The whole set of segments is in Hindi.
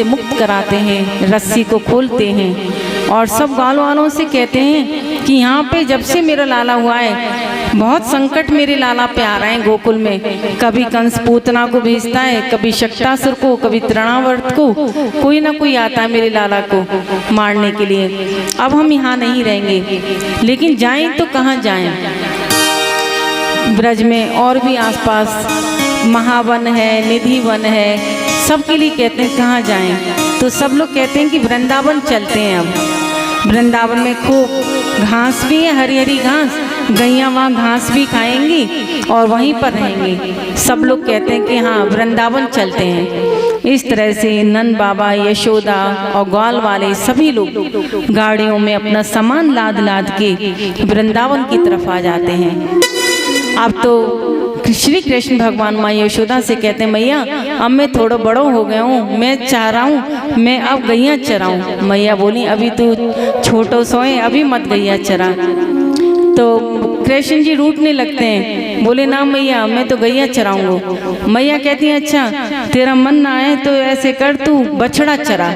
से मुक्त कराते हैं, रस्सी को खोलते हैं और सब गाँव वालों से कहते हैं कि यहाँ पे जब से मेरा लाला हुआ है बहुत संकट मेरे लाला पे आ रहे हैं गोकुल में। कभी कंस पूतना को भेजता है, कभी शक्तासुर को, कभी तृणावर्त को, कोई ना कोई आता है मेरे लाला को मारने के लिए। अब हम यहाँ नहीं रहेंगे, लेकिन जाएं तो कहाँ जाएं? ब्रज में और भी आसपास महावन है, निधि वन है, सबके लिए कहते हैं कहाँ जाएं? तो सब लोग कहते हैं कि वृंदावन चलते हैं। अब वृंदावन में खूब घास भी है, हरी हरी घास, गैयाँ वहाँ घास भी खाएंगी और वहीं पर रहेंगी। सब लोग कहते हैं कि हाँ वृंदावन चलते हैं। इस तरह से नंद बाबा, यशोदा और ग्वाल वाले सभी लोग गाड़ियों में अपना सामान लाद लाद के वृंदावन की तरफ आ जाते हैं। अब तो श्री कृष्ण भगवान माँ यशोदा से कहते हैं मैया अब मैं थोड़ा बड़ो हो गया हूँ, मैं चाह रहा हूँ मैं अब गैया चराऊँ। मैया बोली अभी तू छोटो सोए, अभी मत गैया चरा। तो कृष्ण जी रूठने लगते हैं, बोले ना मैया मैं तो गैया चराऊंगा। मैया कहती है अच्छा तेरा मन ना आए तो ऐसे कर, तू बछड़ा चरा,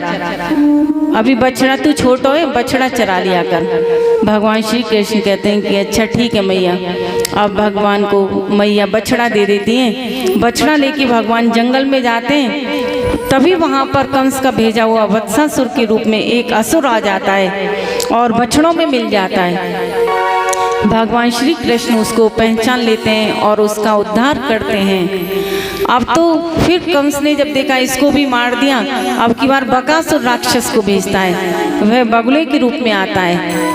अभी बछड़ा तू छोटा है, बछड़ा चरा लिया कर। भगवान श्री कृष्ण कहते हैं कि अच्छा ठीक है मैया। अब भगवान को मैया बछड़ा दे देती हैं। बछड़ा लेके भगवान जंगल में जाते हैं। तभी वहाँ पर कंस का भेजा हुआ वत्सासुर के रूप में एक असुर आ जाता है और बछड़ों में मिल जाता है। भगवान श्री कृष्ण उसको पहचान लेते हैं और उसका उद्धार करते हैं। अब तो फिर कंस ने जब देखा इसको भी मार दिया, अब की बार बकासुर राक्षस को भेजता है। वह बगुले के रूप में आता है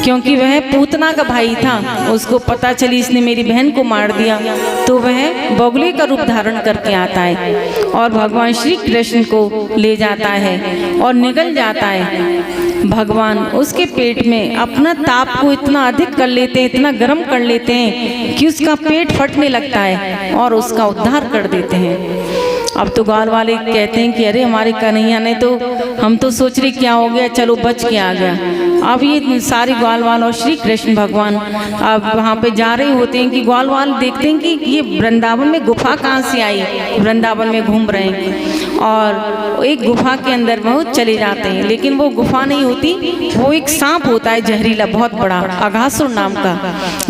क्योंकि वह पूतना का भाई था। उसको पता चली इसने मेरी बहन को मार दिया, तो वह बगुले का रूप धारण करके आता है और भगवान श्री कृष्ण को ले जाता है और निगल जाता है। भगवान उसके पेट में अपना ताप को इतना अधिक कर लेते हैं, इतना गर्म कर लेते हैं कि उसका पेट फटने लगता है और उसका उद्धार कर देते हैं। अब तो ग्वाल वाले कहते हैं कि अरे हमारे कन्हैया ने तो, हम तो सोच रहे क्या हो गया, चलो बच के आ गया। अब ये सारे ग्वाल वाल और श्री कृष्ण भगवान अब वहाँ पे जा रहे होते हैं कि ग्वाल वाल देखते हैं कि ये वृंदावन में गुफा कहाँ से आई, वृंदावन में घूम रहे हैं और एक गुफा के अंदर बहुत चले जाते हैं। लेकिन वो गुफा नहीं होती, वो एक सांप होता है जहरीला बहुत बड़ा, अघासुर नाम का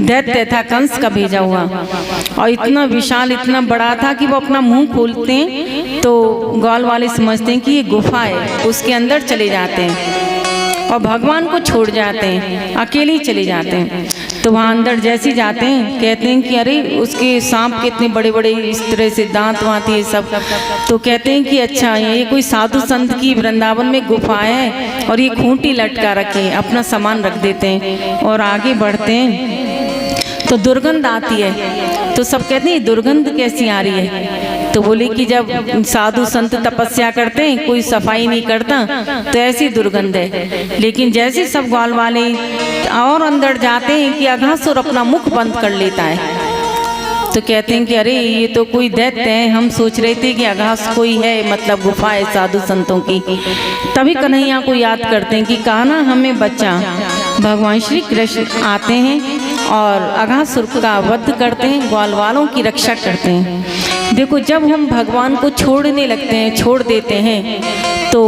दैत्य था, कंस का भेजा हुआ, और इतना विशाल इतना बड़ा था कि वो अपना मुंह खोलते हैं तो ग्वाल वाले समझते हैं कि ये गुफा है, उसके अंदर चले जाते हैं और भगवान को छोड़ जाते हैं, अकेले ही चले जाते हैं। तो वहाँ अंदर जैसे जाते हैं कहते हैं कि अरे उसके सांप के इतने बड़े बड़े इस तरह से दांत वाँत ये सब। तो कहते हैं कि अच्छा ये कोई साधु संत की वृंदावन में गुफा है और ये खूंटी लटका रखे, अपना सामान रख देते हैं और आगे बढ़ते हैं तो दुर्गंध आती है। तो सब कहते हैं दुर्गंध कैसी आ रही है? तो बोले कि जब साधु संत तपस्या करते हैं कोई सफाई नहीं करता तो ऐसी दुर्गंध है। लेकिन जैसे सब ग्वाल वाले और अंदर जाते हैं कि अघासुर अपना मुख बंद कर लेता है। तो कहते हैं कि अरे ये तो कोई दैत्य है, हम सोच रहे थे कि अघास कोई है, मतलब गुफा है साधु संतों की। तभी कन्हैया को याद करते हैं कि कहा ना हमें बच्चा। भगवान श्री कृष्ण आते हैं और अघासुर का वध करते हैं, ग्वाल वालों की रक्षा करते हैं। देखो जब हम भगवान को छोड़ने लगते हैं, छोड़ देते हैं तो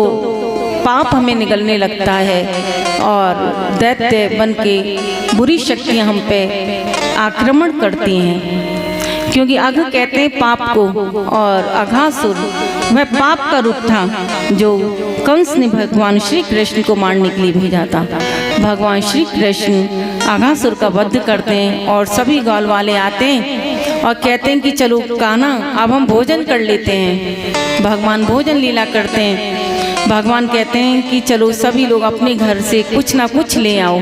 पाप हमें निगलने लगता है और दैत्य बन के बुरी शक्तियाँ हम पे आक्रमण करती हैं। क्योंकि अघ कहते हैं पाप को और अघासुर वह पाप का रूप था जो कंस ने भगवान श्री कृष्ण को मारने के लिए भेजा था। भगवान श्री कृष्ण अघासुर का वध करते हैं और सभी ग्वाल वाले आते हैं और कहते हैं कि चलो कान्हा अब हम भोजन कर लेते हैं। भगवान भोजन लीला करते हैं। भगवान कहते हैं कि चलो सभी लोग अपने घर से कुछ ना कुछ ले आओ।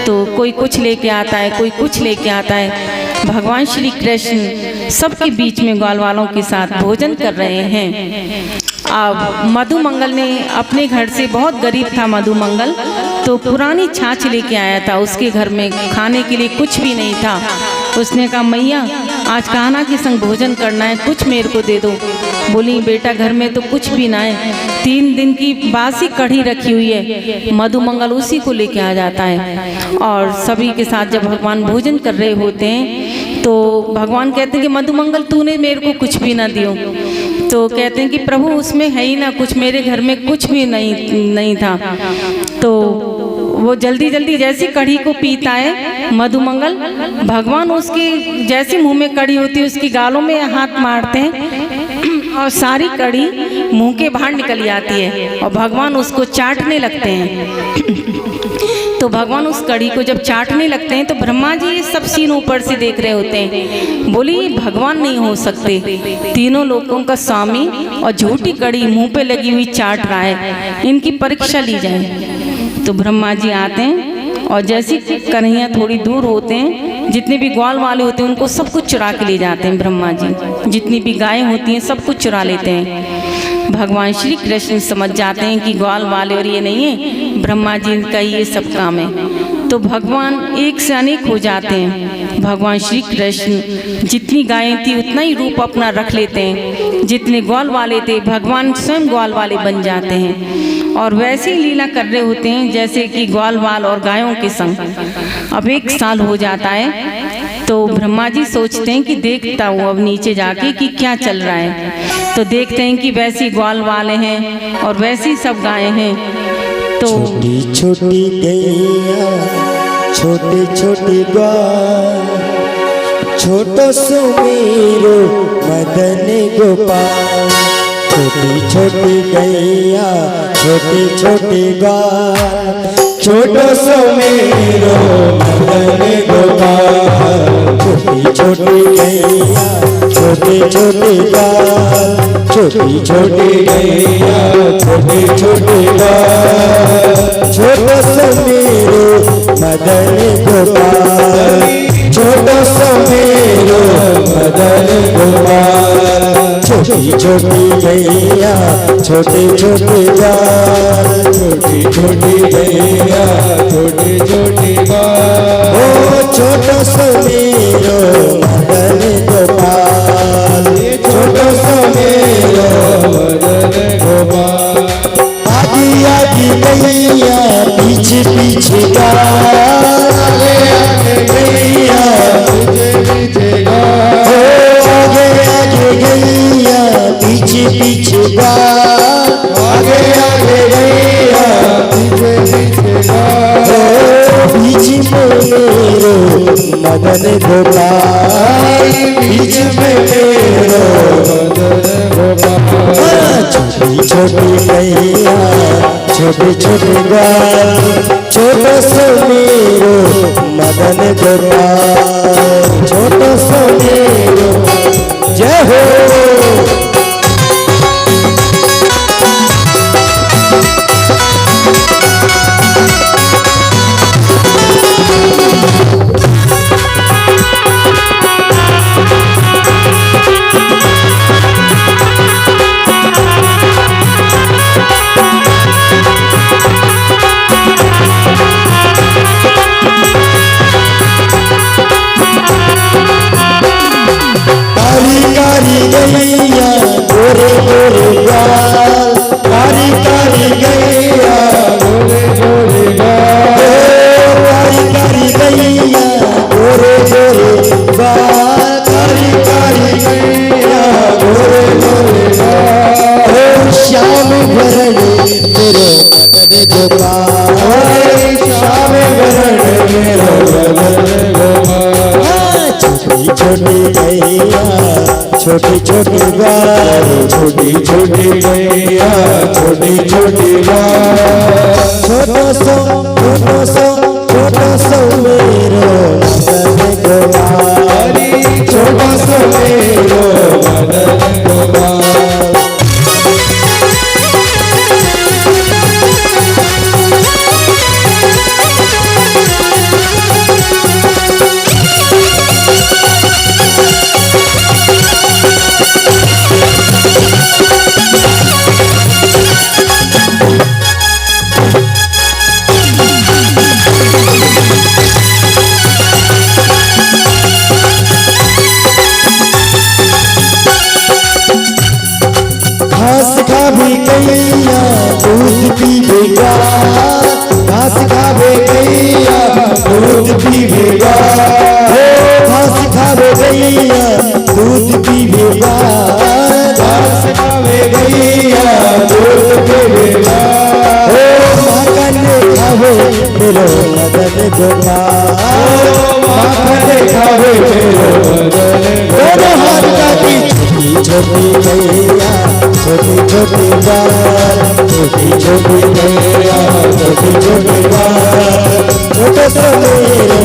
तो कोई कुछ लेके आता है, कोई कुछ लेके आता है। भगवान श्री कृष्ण सबके बीच में ग्वाल वालों के साथ भोजन कर रहे हैं। अब मधुमंगल ने अपने घर से, बहुत गरीब था मधुमंगल, तो पुरानी छाछ लेके आया था। उसके घर में खाने के लिए कुछ भी नहीं था। उसने कहा मैया आज कान्हा के संग भोजन करना है, कुछ मेरे को दे दो। बोली बेटा घर में तो कुछ भी ना है, 3 दिन की बासी कढ़ी रखी हुई है। मधुमंगल उसी को लेके आ जाता है और सभी के साथ जब भगवान भोजन कर रहे होते हैं तो भगवान कहते हैं कि मधुमंगल तूने मेरे को कुछ भी ना दियो। तो कहते हैं कि प्रभु उसमें है ही ना कुछ, मेरे घर में कुछ भी नहीं था। तो वो जल्दी जल्दी जैसी कढ़ी को पीता है मधुमंगल, भगवान उसकी जैसे मुंह में कढ़ी होती है उसकी गालों में हाथ मारते हैं और सारी कढ़ी मुंह के बाहर निकल जाती है और भगवान उसको चाटने लगते हैं। तो भगवान उस कढ़ी को जब चाटने लगते हैं तो ब्रह्मा जी ये सब सीन ऊपर से देख रहे होते हैं। बोली ये भगवान नहीं हो सकते, तीनों लोगों का स्वामी और झूठी कढ़ी मुंह पे लगी हुई चाट रहा है, इनकी परीक्षा ली जाए। तो ब्रह्मा जी आते हैं और जैसी कन्हैया थोड़ी दूर होते हैं, जितने भी ग्वाल वाले होते हैं उनको सब कुछ चुरा के ले जाते हैं ब्रह्मा जी, जितनी भी गायें होती हैं सब कुछ चुरा लेते हैं। भगवान श्री कृष्ण समझ जाते हैं कि ग्वाल वाले और ये नहीं है, ब्रह्मा जी का ये सब काम है। तो भगवान एक से अनेक हो जाते हैं। भगवान श्री कृष्ण जितनी गायें थी उतना ही रूप अपना रख लेते हैं, जितने ग्वाल वाले थे भगवान स्वयं ग्वाल वाले बन जाते हैं और वैसे ही लीला कर रहे होते हैं जैसे कि ग्वाल वाल और गायों के संग। अब 1 साल हो जाता है तो ब्रह्मा जी सोचते हैं कि देखता हूँ अब नीचे जाके कि क्या चल रहा है। तो देखते हैं कि वैसी ग्वाल वाले हैं और वैसी सब गायें हैं। तो छोटी छोटी गैया छोटे छोटे ग्वाल, छोटो सुमेरो मदन गोपाल। छोटी छोटी गैया छोटे छोटे ग्वाल, छोटो सुमेरो मदन गोपाल। छोटी छोटी गैया छोटे छोटे ग्वाल, छोटी छोटी गैया छोटे छोटे ग्वाल। छोटो सुमेरो मदन गोपाल, छोटो सुमेरो मदन गोपाल। छोटी छोटी गैया छोटे छोटे ग्वाल, छोटी छोटी गैया छोटे छोटे ग्वाल। ओ छोटो सुमेरो मदन गोपाल, छोटो सुमेरो मदन गोपाल। आगे आगे गैया पीछे पीछे गाल, आगे आगे गैया पीछे पीछे गाल। आगे आगे गैया पीछे पीछे गाल, आगे आगे गैया पीछे पीछे गाल। बीच में मेरो मदन गोपाल, बीच में मेरो मदन गोपाल। छोटी छोटी गैया छोटे छोटे ग्वाल, छोटो सुमेरो मदन गोपाल। छोटो सुमेरो जय हो। गैया गोरे गोरे गाल, कारी कारी गैया गोरे गोरे गाल। कारी कारी गैया गोरे गोरे गाल, कारी कारी गैया गोरे गोरे गाल। श्याम भरण मेरो मदन गोपाल, श्याम भरण मेरो मदन गोपाल। छोटी छोटी गैया छोटी छोटी गाल, छोटी छोटी गैया छोटी छोटी गाल। छोटो सो छोटो सो मेरो मदन गोपाल, छोटो सो मेरो मदन गोपाल। घास खावे गैया दूध पीवेगा, घास खावे गैया दूध पीवेगा। घास खावे गैया दूध पीवेगा, घास खावे गैया दूध पीवे गाय। ओ माखन खावे मेरो मदन गोपाल, माखन खावे मेरो मदन गोपाल। दोनों हाथ काटी छोटी छोटी गैया छोटी छोटी गाय, छोटी छोटी गैया छोटी छोटी गाय। छोटो तो मेरो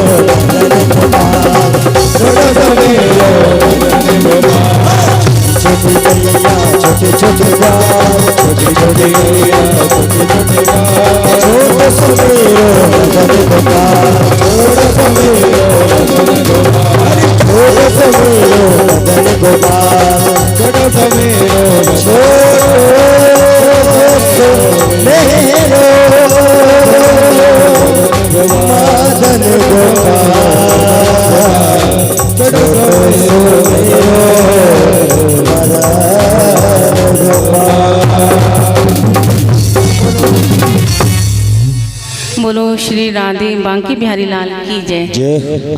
मदन गोपाल, छोटो तो मेरो मदन गोपाल। छोटी गैया छोटी छोटी गाय, छोटी छोटी गैया छोटी छोटी गाय। छोटो सो मेरो मदन गोपाल, छोटो सो मेरो मदन गोपाल। छोटो सो मेरो मदन गोपाल, छोटो सो मेरो मदन गोपाल। छोटो सो मेरो बोलो श्री राधे बांकी बिहारी लाल की जय।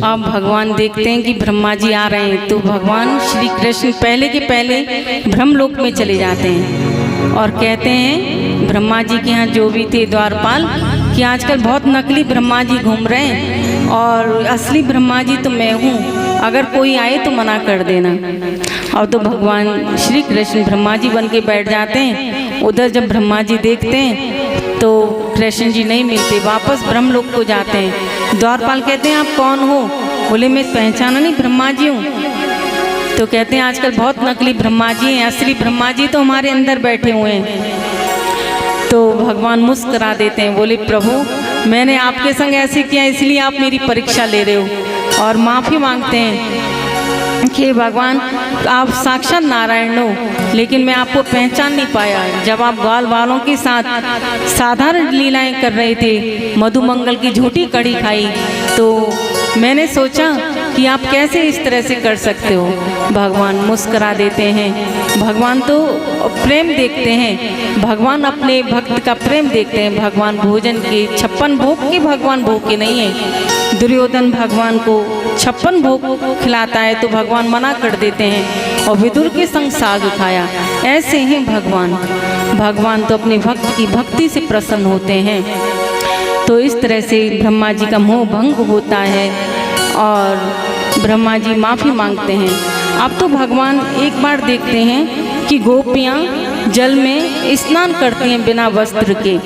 अब भगवान देखते हैं कि ब्रह्मा जी आ रहे हैं, तो भगवान श्री कृष्ण पहले के पहले ब्रह्मलोक में चले जाते हैं और कहते हैं ब्रह्मा जी के यहाँ जो भी थे द्वारपाल कि आजकल बहुत नकली ब्रह्मा जी घूम रहे हैं और असली ब्रह्मा जी तो मैं हूँ, अगर कोई आए तो मना कर देना। और तो भगवान श्री कृष्ण ब्रह्मा जी बन के बैठ जाते हैं। उधर जब ब्रह्मा जी देखते हैं तो कृष्ण जी नहीं मिलते, वापस ब्रह्मलोक को जाते हैं। द्वारपाल कहते हैं आप कौन हो? बोले मैं पहचाना नहीं, ब्रह्मा जी हूँ। तो कहते हैं आजकल बहुत नकली ब्रह्मा जी हैं, असली ब्रह्मा जी तो हमारे अंदर बैठे हुए हैं। तो भगवान मुस्करा देते हैं, बोले प्रभु मैंने आपके संग ऐसे किया इसलिए आप मेरी परीक्षा ले रहे हो। और माफ़ी मांगते हैं कि भगवान आप साक्षात नारायण हो, लेकिन मैं आपको पहचान नहीं पाया। जब आप ग्वाल वालों के साथ साधारण लीलाएं कर रहे थे, मधुमंगल की झूठी कड़ी खाई, तो मैंने सोचा कि आप कैसे इस तरह से कर सकते हो। भगवान मुस्करा देते हैं। भगवान तो प्रेम देखते हैं, भगवान अपने भक्त का प्रेम देखते हैं। भगवान भोजन के 56 भोग के भगवान भोग के नहीं है। दुर्योधन भगवान को 56 भोग खिलाता है तो भगवान मना कर देते हैं और विदुर के संग साग खाया। ऐसे हैं भगवान। भगवान तो अपने भक्त की भक्ति से प्रसन्न होते हैं। तो इस तरह से ब्रह्मा जी का मोह भंग होता है और ब्रह्मा जी माफ़ी मांगते हैं। अब तो भगवान एक बार देखते हैं कि गोपियाँ जल में स्नान करती हैं बिना वस्त्र के।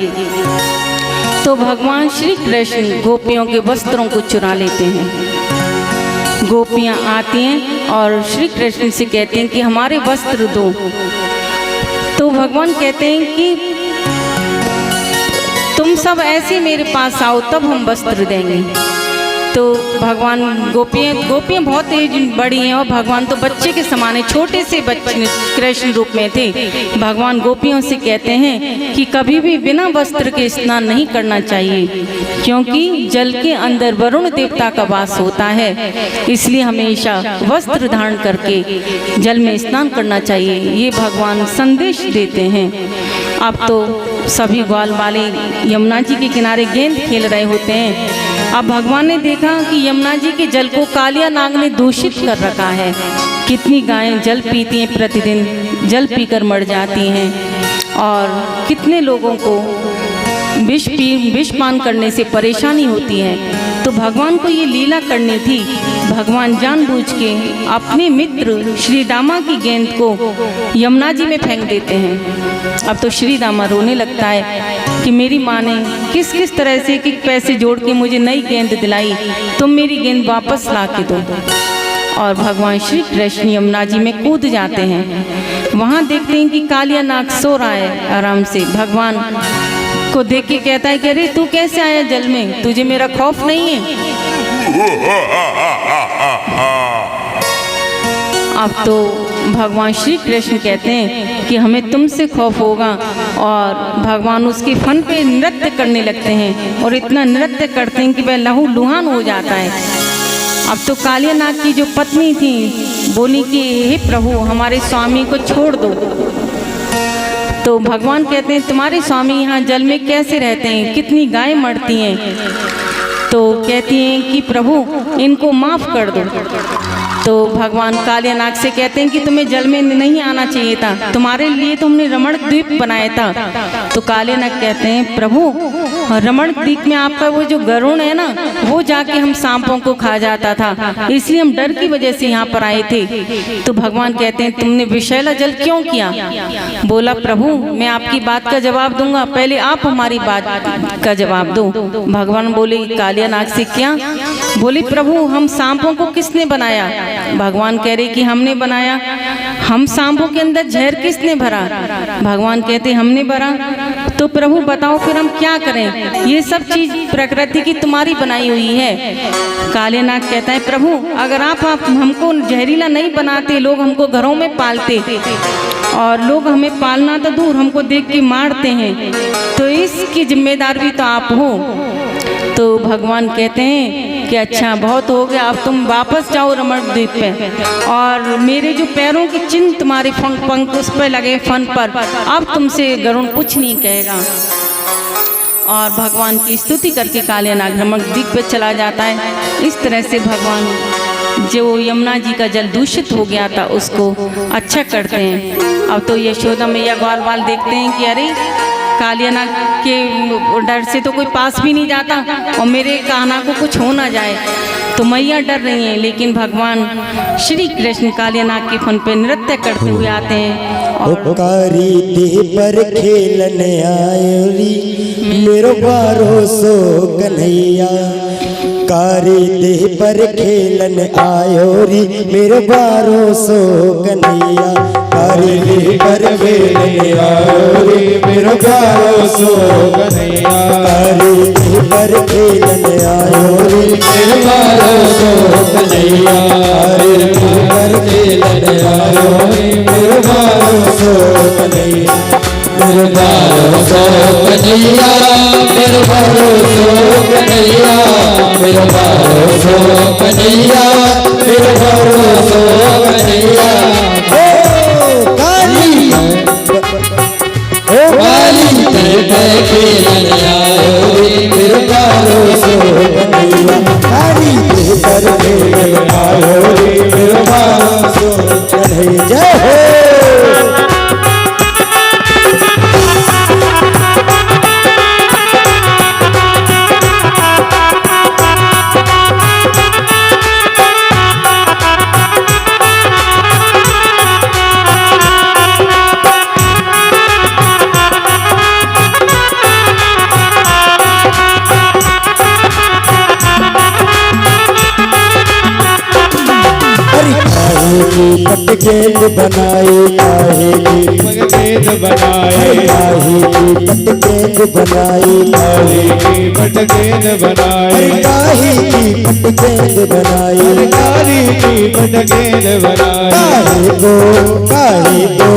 तो भगवान श्री कृष्ण गोपियों के वस्त्रों को चुरा लेते हैं। गोपियाँ आती हैं और श्री कृष्ण से कहते हैं कि हमारे वस्त्र दो। तो भगवान कहते हैं कि तुम सब ऐसे मेरे पास आओ तब हम वस्त्र देंगे। तो भगवान गोपियाँ बहुत तेज बड़ी हैं और भगवान तो बच्चे के समान है, छोटे से बच्चे कृष्ण रूप में थे। भगवान गोपियों से कहते हैं कि कभी भी बिना वस्त्र के स्नान नहीं करना चाहिए, क्योंकि जल के अंदर वरुण देवता का वास होता है, इसलिए हमेशा वस्त्र धारण करके जल में स्नान करना चाहिए। ये भगवान संदेश देते हैं। अब तो सभी ग्वाल वाले यमुना जी के किनारे गेंद खेल रहे होते हैं। अब भगवान ने देखा कि यमुना जी के जल को कालिया नाग ने दूषित कर रखा है। कितनी गायें जल पीती हैं, प्रतिदिन जल पीकर मर जाती हैं और कितने लोगों को विष पान करने से परेशानी होती है। तो भगवान को ये लीला करनी थी। भगवान जानबूझ के अपने मित्र श्री दामा की गेंद को यमुना जी में फेंक देते हैं। अब तो श्री दामा रोने लगता है कि मेरी माँ ने किस किस तरह से कि पैसे जोड़ के मुझे नई गेंद दिलाई, तुम मेरी गेंद वापस ला के दो। और भगवान श्री कृष्ण यमुना जी में कूद जाते हैं। वहाँ देखते हैं कि कालिया नाग सो रहा है आराम से। भगवान को देख के कहता है कि अरे तू कैसे आया जल में, तुझे मेरा खौफ नहीं है। अब तो भगवान श्री कृष्ण कहते हैं कि हमें तुमसे खौफ होगा, और भगवान उसके फन पे नृत्य करने लगते हैं और इतना नृत्य करते हैं कि वह लहू लुहान हो जाता है। अब तो कालिया नाग की जो पत्नी थी बोली कि हे प्रभु हमारे स्वामी को छोड़ दो। तो भगवान कहते हैं तुम्हारे स्वामी यहाँ जल में कैसे रहते हैं, कितनी गायें मरती हैं। तो कहती हैं कि प्रभु इनको माफ़ कर दो। तो भगवान कालियानाग से कहते हैं कि तुम्हें जल में नहीं आना चाहिए था, तुम्हारे लिए तो हमने रमण द्वीप बनाया था। तो कालियानाग कहते हैं प्रभु रमण द्वीप में आपका वो जो गरुण है ना, वो जाके हम सांपों को खा जाता था, इसलिए हम डर की वजह से यहाँ पर आए थे। तो भगवान कहते हैं तुमने विषैला जल क्यों किया? बोला प्रभु मैं आपकी बात का जवाब दूंगा, पहले आप हमारी बात का जवाब दो। भगवान बोले कालियानाग से क्या? बोले प्रभु हम सांपों को किसने बनाया? भगवान कह रहे कि हमने बनाया। हम सांपों के अंदर जहर किसने भरा? भगवान कहते हमने भरा। तो प्रभु बताओ फिर हम क्या करें? ये सब चीज प्रकृति की तुम्हारी बनाई हुई है। कालियानाग कहता है प्रभु अगर आप हमको जहरीला नहीं बनाते, लोग हमको घरों में पालते और लोग हमें पालना तो दूर हमको देख के मारते हैं, तो इसकी जिम्मेदार भी तो आप हो। तो भगवान कहते हैं कि अच्छा बहुत हो गया, अब तुम वापस जाओ रमण द्वीप पे, और मेरे जो पैरों के चिन्ह तुम्हारे पंख उस पर लगे फन पर, अब तुमसे गरुण कुछ नहीं कहेगा। और भगवान की स्तुति करके कालियानाग रमण द्वीप पे चला जाता है। इस तरह से भगवान जो यमुना जी का जल दूषित हो गया था उसको अच्छा करते हैं। अब तो यशोदा मैया ग्वाल वाल देखते हैं कि अरे कालियानाग के डर से तो कोई पास भी नहीं जाता और मेरे कान्हा को कुछ हो ना जाए, तो मैया डर रही हैं। लेकिन भगवान श्री कृष्ण कालियानाग के फन पे नृत्य करते हुए आते हैं और कारी देह पर खेलन आयोरी मेरो भरोसो कन्हैया। कारी देह पर खेलन आयोरी मेरो भरोसो कन्हैया। कारी देह पर खेलन आयोरी मेरो भरोसो कन्हैया। कारी देह पर खेलन आयोरी मेरो भरोसो कन्हैया। कारी देह पर खेलन आयोरी मेरो भरोसो कन्हैया। मेरो भरोसो कन्हैया। मेरो भरोसो कन्हैया। मेरो भरोसो कन्हैया। मेरो भरोसो कन्हैया। ओ काली खेलन आयोरी मेरो भरोसो कन्हैया। काली पर खेलन आयोरी मेरो भरोसो कन्हैया। जय हो। पटगेंद बनाए काहे की पटगेंद बनाए काहे की पटगेंद बनाए काहे की पटगेंद बनाए काहे की पटगेंद बनाए काहे की पटगेंद बनाए काहे को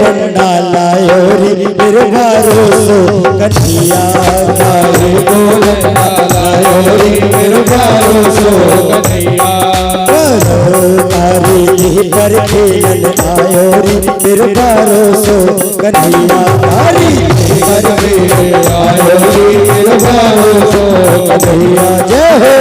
डंडा लायो रे मेरो भरोसो कन्हैया। काहे को डंडा लायो रे मेरो भरोसो कन्हैया। कारी देह पर खेलन आयो रे मेरो भरोसो कन्हैया। कारी देह पर खेलन आयो रे मेरो भरोसो कन्हैया। जय हो।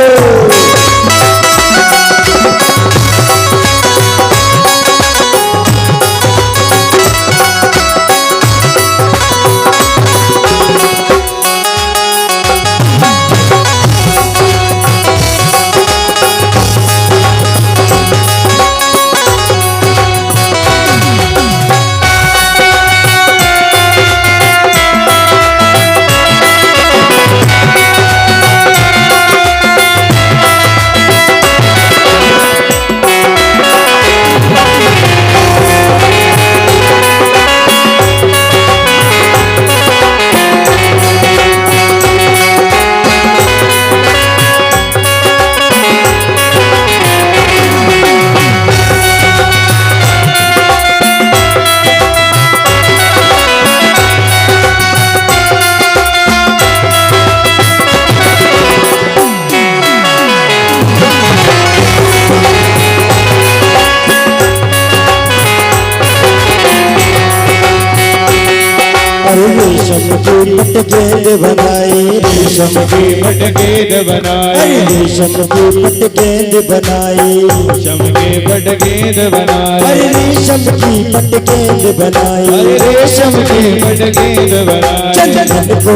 अरे रेशम की पट गेंद बनाई, रेशम की पट गेंद बनाई, अरे रेशम की पट गेंद बनाई, रेशम के पट गेंद बनाई, अरे रेशम की पट गेंद बनाई, अरे रेशम की पट गेंद बनाई। चंदन को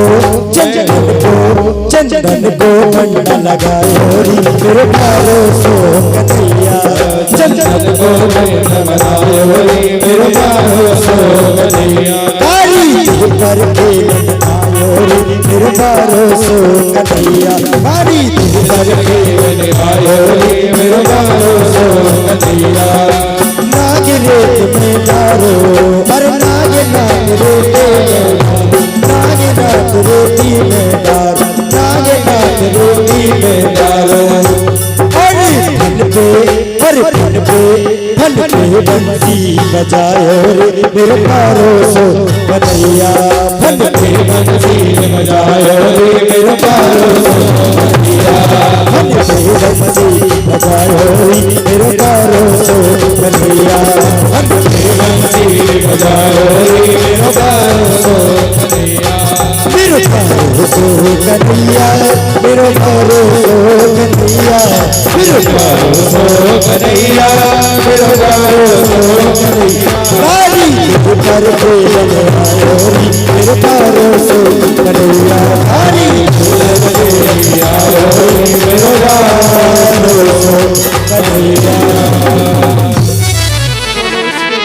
चंदन को मंडा लगायो री मेरे प्यारो सो कन्हैया, चंदन को गेंद बनायो रे मेरे प्यारो सो कन्हैया। काली पर खेलन आयो रे मेरे प्यारो सो कन्हैया, काली पर खेलन आयो रे मेरे प्यारो सो कन्हैया। नाग रेत में डारो, अरे नाग नाग रेती में डार, नाग नाग रेती में डारो। अरे फल पे बंसी बजायो रे मेरे प्यारो सो कन्हैया, फल पे बंसी बजायो रे मेरे प्यारो सो कन्हैया। फल पे बंसी बजायो रे मेरे प्यारो सो कन्हैया, फल पे बंसी बजायो रे मेरे प्यारो सो कन्हैया। मेरे प्यारो सो कन्हैया, मेरे प्यारो सो कन्हैया, मेरे प्यारो सो कन्हैया मेरे प्यारो सो कन्हैया। काली पर खेलन आयो री मेरे प्यारो सो कन्हैया, काली आयो रे मेरे प्यारो सो कन्हैया।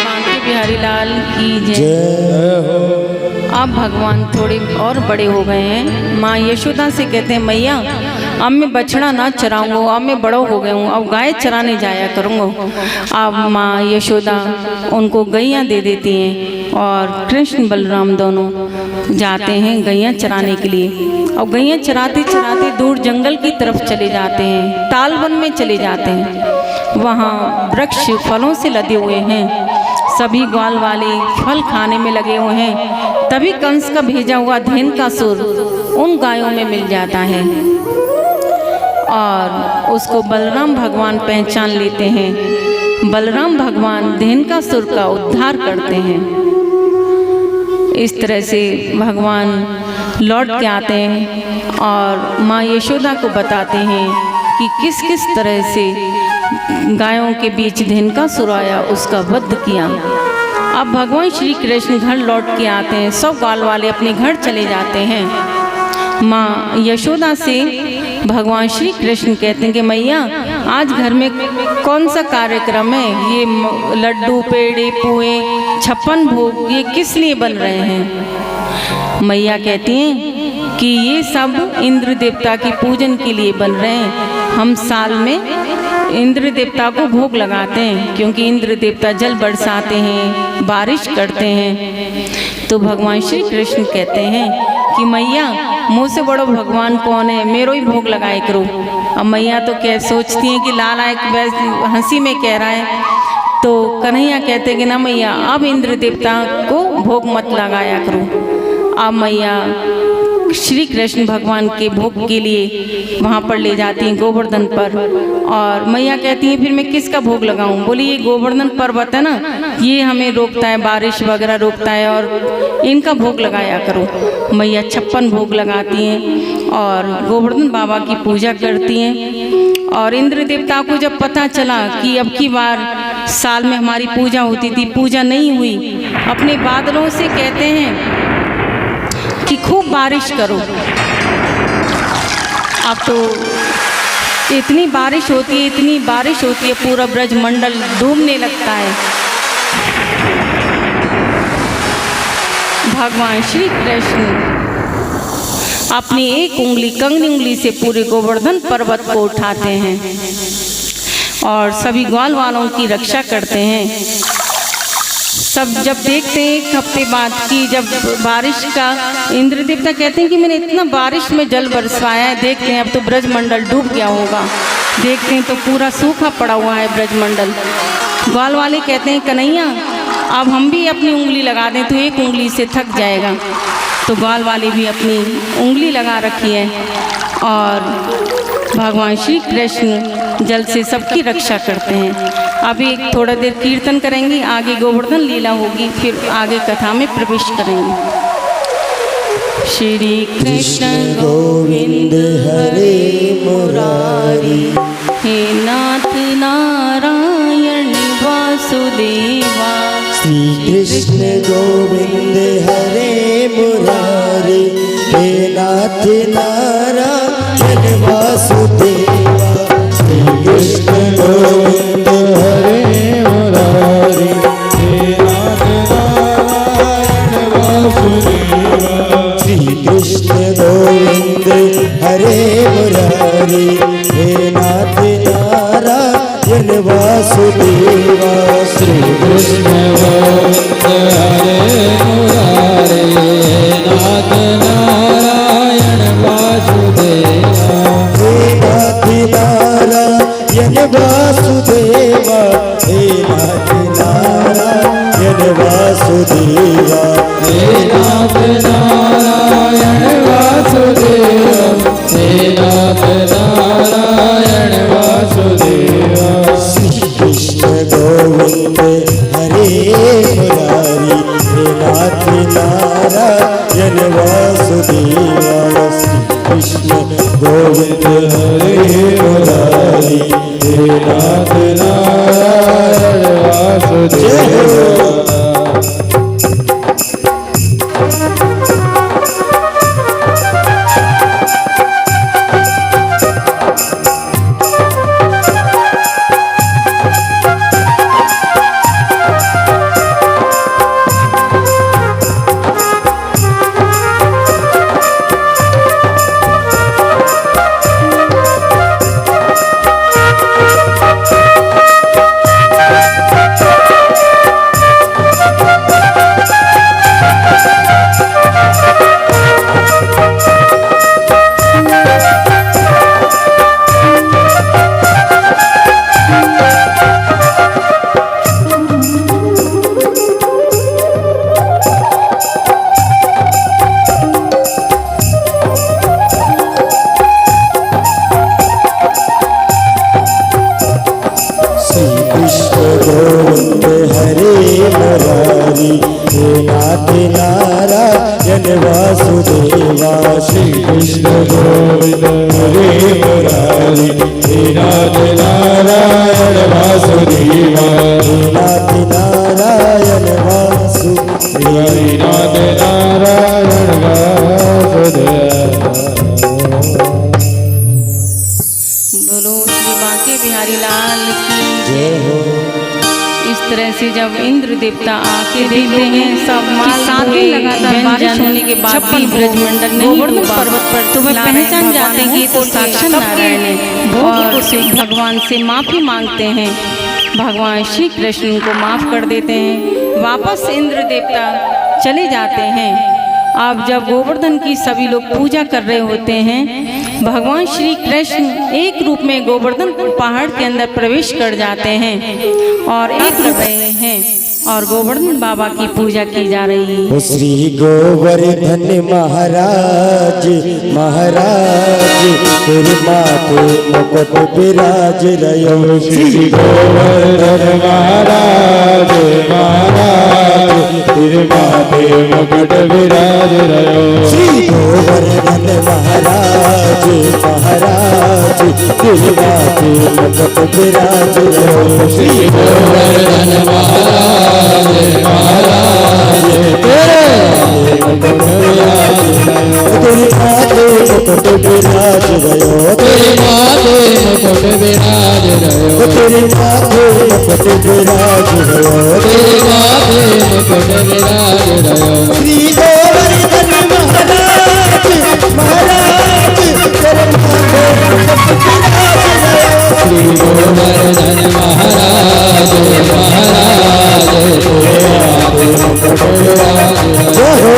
बांके बिहारी लाल की जय। अब भगवान थोड़े और बड़े हो गए हैं। माँ यशोदा से कहते हैं मैया अब मैं बछड़ा ना चराऊंगा, अब मैं बड़ो हो गया हूँ, अब गाय चराने जाया करूँगा। अब माँ यशोदा उनको गैया दे देती हैं और कृष्ण बलराम दोनों जाते हैं गैया चराने के लिए। और गैया चराते चराते दूर जंगल की तरफ चले जाते हैं, तालवन में चले जाते हैं। वहाँ वृक्ष फलों से लदे हुए हैं, सभी ग्वाल वाले फल खाने में लगे हुए हैं। तभी कंस का भेजा हुआ धेनुकासुर उन गायों में मिल जाता है और उसको बलराम भगवान पहचान लेते हैं। बलराम भगवान धेनुकासुर का उद्धार करते हैं। इस तरह से भगवान लौट के आते हैं और माँ यशोदा को बताते हैं कि किस किस तरह से गायों के बीच धेनुकासुर आया, उसका वध किया। अब भगवान श्री कृष्ण घर लौट के आते हैं, सब ग्वाल वाले अपने घर चले जाते हैं। माँ यशोदा से भगवान श्री कृष्ण कहते हैं कि मैया आज घर में कौन सा कार्यक्रम है, ये लड्डू पेड़े पुए 56 भोग ये किस लिए बन रहे हैं। मैया कहती हैं कि ये सब इंद्र देवता की पूजन के लिए बन रहे हैं। हम साल में इंद्र देवता को भोग लगाते हैं क्योंकि इंद्र देवता जल बरसाते हैं, बारिश करते हैं। तो भगवान श्री कृष्ण कहते हैं कि मैया मुझसे बड़ो भगवान कौन है, मेरो ही भोग लगाए करो। अब मैया तो क्या सोचती हैं कि लाला एक हंसी में कह रहा है, तो कन्हैया कहते हैं कि ना मैया अब इंद्र देवता को भोग मत लगाया करो। अब मैया श्री कृष्ण भगवान के भोग के लिए वहाँ पर ले जाती हैं गोवर्धन पर। और मैया कहती हैं फिर मैं किसका भोग लगाऊं। बोली ये गोवर्धन पर्वत है ना, ये हमें रोकता है, बारिश वगैरह रोकता है, और इनका भोग लगाया करो। मैया 56 भोग लगाती हैं और गोवर्धन बाबा की पूजा करती हैं। और इंद्र देवता को जब पता चला कि अब की बार साल में हमारी पूजा होती थी, पूजा नहीं हुई, अपने बादलों से कहते हैं कि खूब बारिश करो। अब तो इतनी बारिश होती है, इतनी बारिश होती है, पूरा ब्रजमंडल डूबने लगता है। भगवान श्री कृष्ण अपनी एक उंगली कंगनी उंगली से पूरे गोवर्धन पर्वत को उठाते हैं और सभी ग्वाल वालों की रक्षा करते हैं। सब जब देखते हैं 1 हफ्ते बाद की जब बारिश का, इंद्र देवता कहते हैं कि मैंने इतना बारिश में जल बरसाया है, देखते हैं अब तो ब्रजमंडल डूब गया होगा। देखते हैं तो पूरा सूखा पड़ा हुआ है ब्रजमंडल। ग्वाल वाले कहते हैं कन्हैया अब हम भी अपनी उंगली लगा दें तो एक उंगली से थक जाएगा। तो ग्वाल वाले भी अपनी उंगली लगा रखी है और भगवान श्री कृष्ण जल से सबकी रक्षा करते हैं। अभी थोड़ा देर कीर्तन करेंगे, आगे गोवर्धन लीला होगी, फिर आगे कथा में प्रवेश करेंगे। श्री कृष्ण गोविंद हरे मुरारी। हे नाथ नारायण वासुदेवा। श्री कृष्ण गोविंद हरे मुरारी। हे नाथ नारायण वासुदेवा। श्री कृष्ण गोविंद हरे मुरारी। हे नाथ नारायण वासुदेवा। श्री कृष्ण गोविंद हरे मुरारी। हे नाथ नारायण वासुदेवा। श्री कृष्ण गोविंद हरे मुरारी। नाथ नारायण वासुदेवा। हे नाथ नारायण वासुदेवा। हे नाथ नारायण वासुदेवा। हे नाथ नारायण वासुदेवा। हे नाथ नारायण वासुदेवा। श्री कृष्ण गोविंद हरे मुरारी। हे नाथ नारायण वासुदेवा। श्री कृष्ण गोविंद हरे मुरारी। हे नाथ नारायण वासुदेवा। वासुदेवा। श्री कृष्ण गोविंद हरे मुरारी। हे नाथ नारायण वासुदेवा। हे नाथ नारायण वासुदेवा। हे नाथ नारायण वासुदेवा। बोलो श्री बांके बिहारी लाल की जय हो। इस तरह से जब इंद्र देवता आके देखते हैं सब माल 7 दिन लगातार बारिश होने के बाद भी ब्रजमंडल नहीं पर्वत पर तो वे पहचान जाते हैं कि तो साक्षात नारायण है और भगवान से माफी मांगते हैं। भगवान श्री कृष्ण उनको माफ कर देते हैं। वापस इंद्र देवता चले जाते हैं। अब जब गोवर्धन की सभी लोग पूजा कर रहे होते हैं, भगवान श्री कृष्ण एक रूप में गोवर्धन पहाड़ के अंदर प्रवेश कर जाते हैं और एक रहे हैं और गोवर्धन बाबा की पूजा की जा रही है। श्री गोवर्धन महाराज महाराज तेरे माथे मुकुट विराज रहो। श्री गोवर्धन महाराज महाराज तेरे माथे मुकुट विराज रहो। श्री गोवर्धन महाराज महाराज तेरे माथे मुकुट विराज रहो। श्री गोवर्धन महाराज महाराज तेरे मुकुट विराज रहो। तेरे माथे मुकुट विराज रहो। तेरे माथे मुकुट विराज रहो। तेरे माथे मुकुट विराज रहो। तेरे माथे मुकुट विराज रहो। श्री गोवर्धन महाराज महाराज तेरे माथे मुकुट विराज रहो। श्री गोवर्धन महाराज महाराज तेरे माथे मुकुट विराज रहो। जय हो।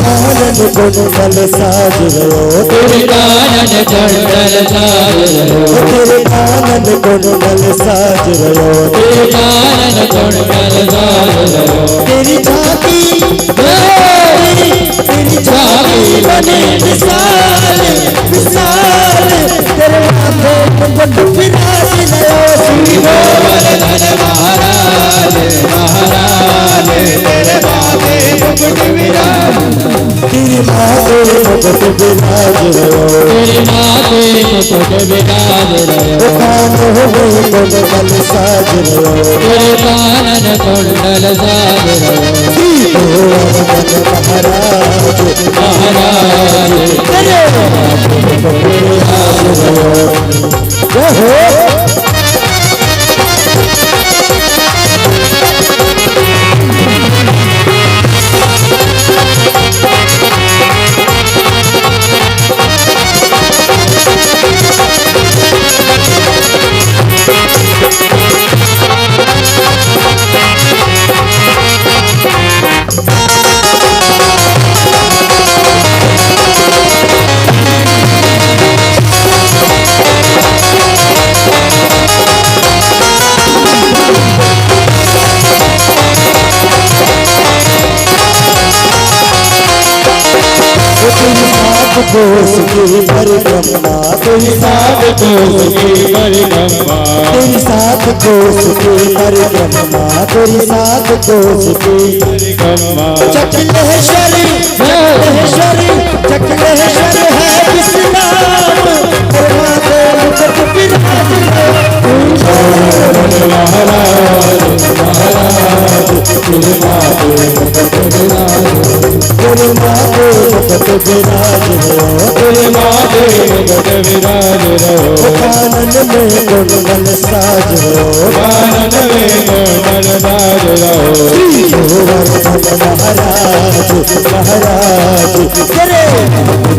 कानन कुंडल साज रहो तेरे कानन कुंडल साज रहो तेरे कानन कुंडल साज रहो तेरे कानन कुंडल साज रहो तेरी झांकी तेरी झांकी बने विशाल विशाल तेरे माथे मुकुट विराज रहो श्री गोवर्धन महाराज महाराज तेरे माथे मुकुट विराज तेरी माथे मुकुट विराज रहो तेरे माथे मुकुट विराज रहो कानों में कुंडल साज रहो तेरे कानन कुंडल साज रहो श्री गोवर्धन महाराज महाराज तेरे माथे मुकुट विराज रहो जय हो कोस की परिक्रमा तेरी सात कोस की परिक्रमा तेरी सात कोस की परिक्रमा तेरी सात कोस की परिक्रमा चकलेश्वरी चकलेश्वरी चकलेश्वर है विश्राम माथे मुकुट विराज महाराज महाराज तेरे माथे मुकुट विराज तेरे माथे मुकुट विराज रहो तेरे माथे मुकुट विराज रहो कानन में कुंडल साज रहो कानन में कुंडल साज रहो श्री गोवर्धन महाराज महाराज तेरे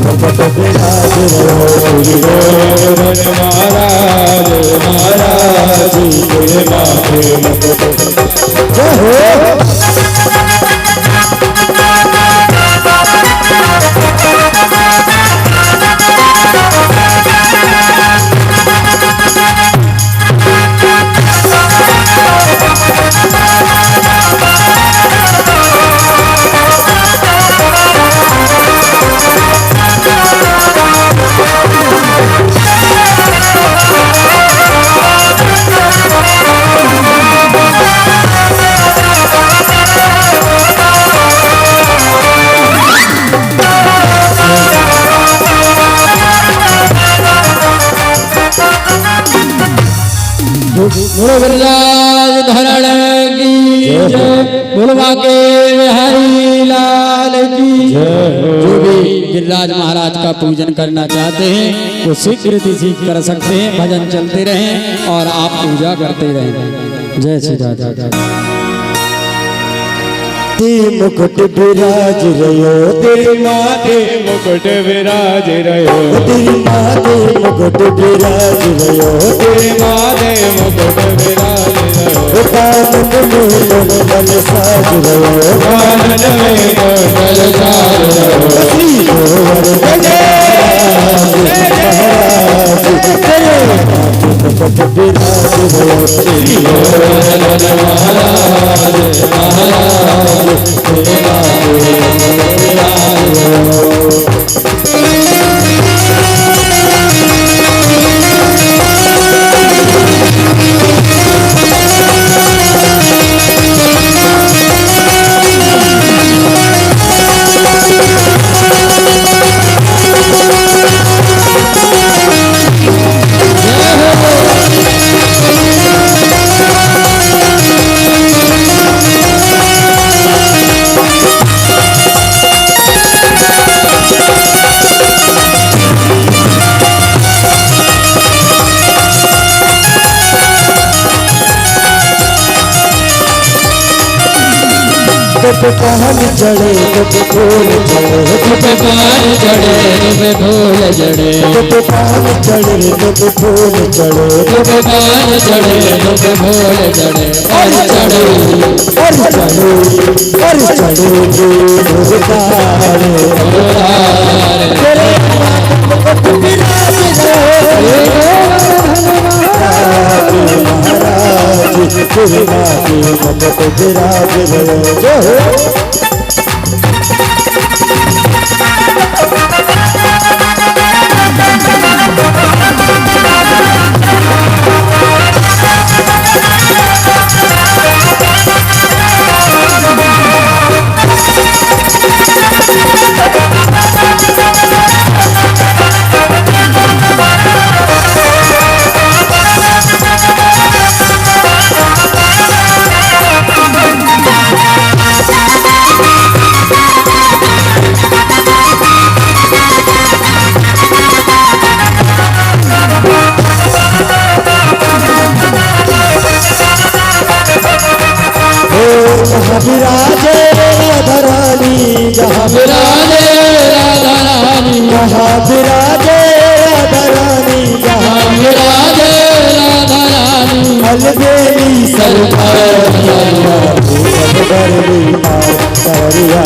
मुकुट विराज रहो श्री गोवर्धन महाराज महाराज तेरे माथे मुकुट जय हो बोलो वरराज धरण की जय बोलो बाके बिहारी लाल की जो भी गिरिराज महाराज का पूजन करना चाहते हैं वो शीघ्र सीख कर सकते हैं भजन चलते रहें और आप पूजा करते रहें जय श्री राधा ते मुकुट विराज रहो तेरे माथे मुकुट विराज रहो तेरी माथे मुकुट विराज रहो तेरे माथे मुकुट विराज रहो कानन में कुंडल साज रहो कानन में कुंडल साज रहो श्री गोवर्धन महाराज तेरे माथे मुकुट विराज रहो श्री गोवर्धन महाराज महाराज तेरे माथे मुकुट विराज रहो पे पान चढ़े पे फूल चढ़े पे पान चढ़े पे फूल चढ़े पे पान चढ़े पे फूल चढ़े पे पान चढ़े पे फूल चढ़े और चढ़े और चढ़े तेरे महाराज विराजे राधा रानी जहाँ विराजे राधा रानी जहाँ विराजे राधा रानी जहाँ विराजे राधा रानी अलबेली सरकार सवरिया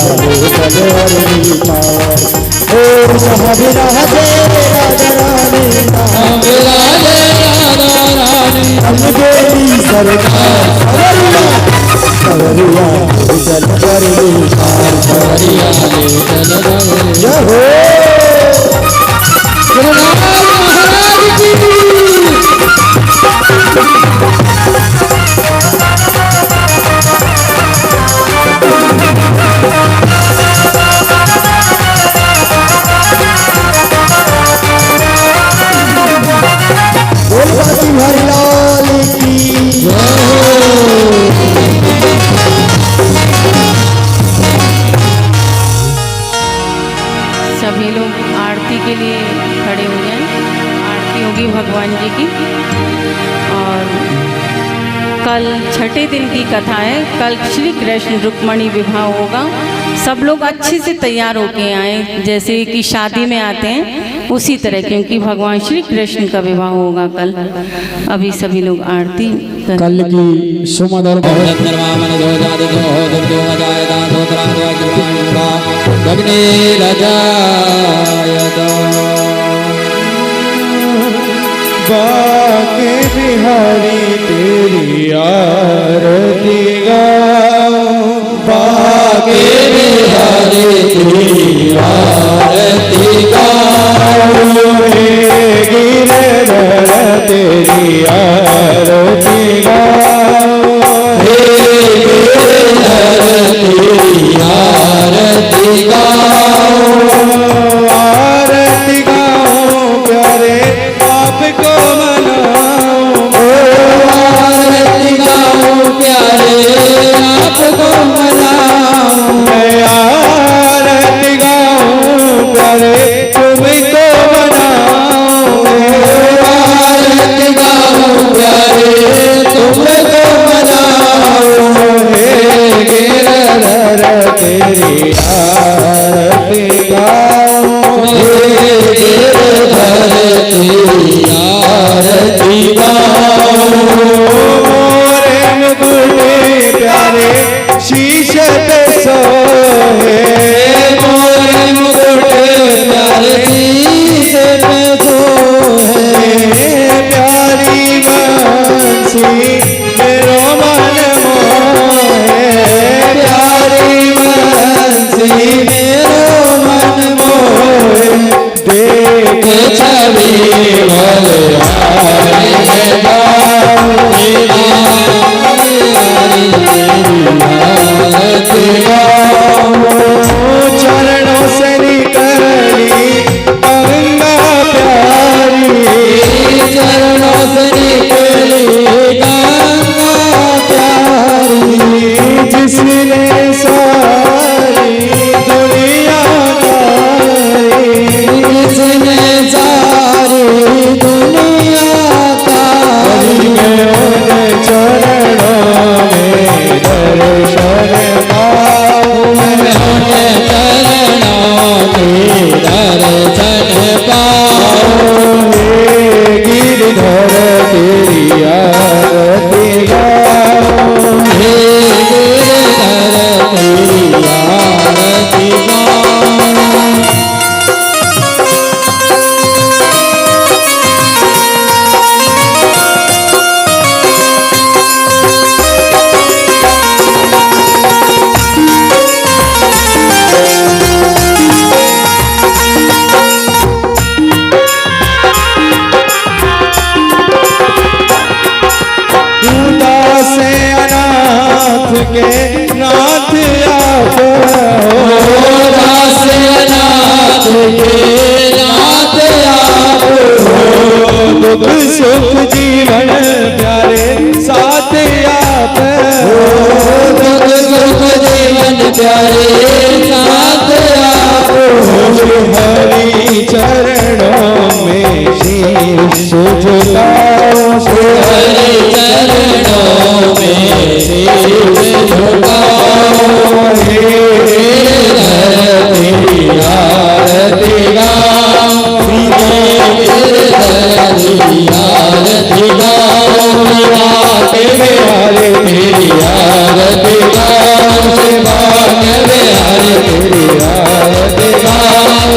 ओ जहाँ विराजे राधा रानी जहाँ विराजे राधा रानी अलबेली सरकार सवरिया चल कर सवरिया ले चल जय हो महाराज की बोलबाती हरिलाल की सभी लोग आरती के लिए खड़े हो जाएं। आरती होगी भगवान जी की। और कल छठे दिन की कथा है। कल श्री कृष्ण रुक्मणी विवाह होगा। सब लोग अच्छे से तैयार होके आए, जैसे कि शादी में आते हैं उसी तरह, क्योंकि भगवान श्री कृष्ण का विवाह होगा कल। अभी सभी लोग आरती कल की सुमधुर बहुत निर्वामन जो जादे जो हो दुर्जो मजाए दान धोत्रा जो अग्निवा अग्नि रजायदा बाके बिहारी तेरी आरती गाओ बाके बिहारी तेरी आरती गाओ हे गिरधर तेरी आरती गाओ हे गिरधर तेरी आरती गाओ आरती गाओ प्यारे आपको मनाओ आरती गाओ प्यारे आपको मनाओ आरती गाओ प्यारे तुमको मनाओ आरती गाओ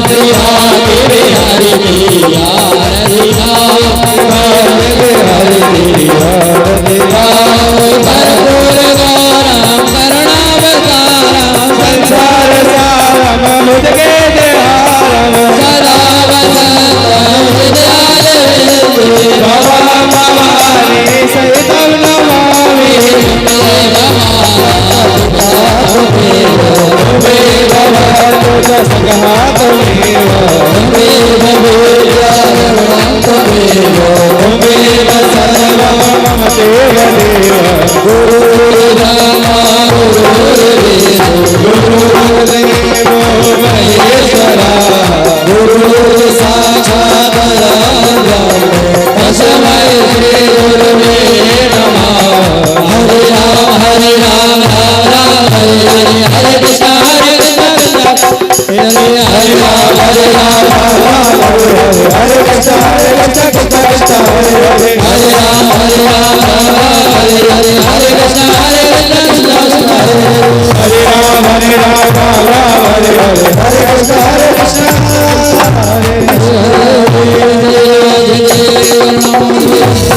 श्री राम बिहारी मैया हरि राम बिहारी मैया हरि राम भरपूर गौरम करुणावतारम संसार सारम मुझके देहारम सदा वसंतम विद्यालय भवा भवानी सहितं नमामि संघात मम देव गुरुदेवो महेश्वरा गुरु साक्षात् तस्मै श्री गुरुवे नमः हरे राम राम राम हरे हरे कृष्ण हरे राम हरे राम हरे कृष्ण कृष्ण कृष्ण हरे हरे हरे राम हरे हरे कृष्ण हरे कृष्ण हरे राम हरे राम राम हरे हरे हरे कृष्ण हरे कृष्ण हरे हरे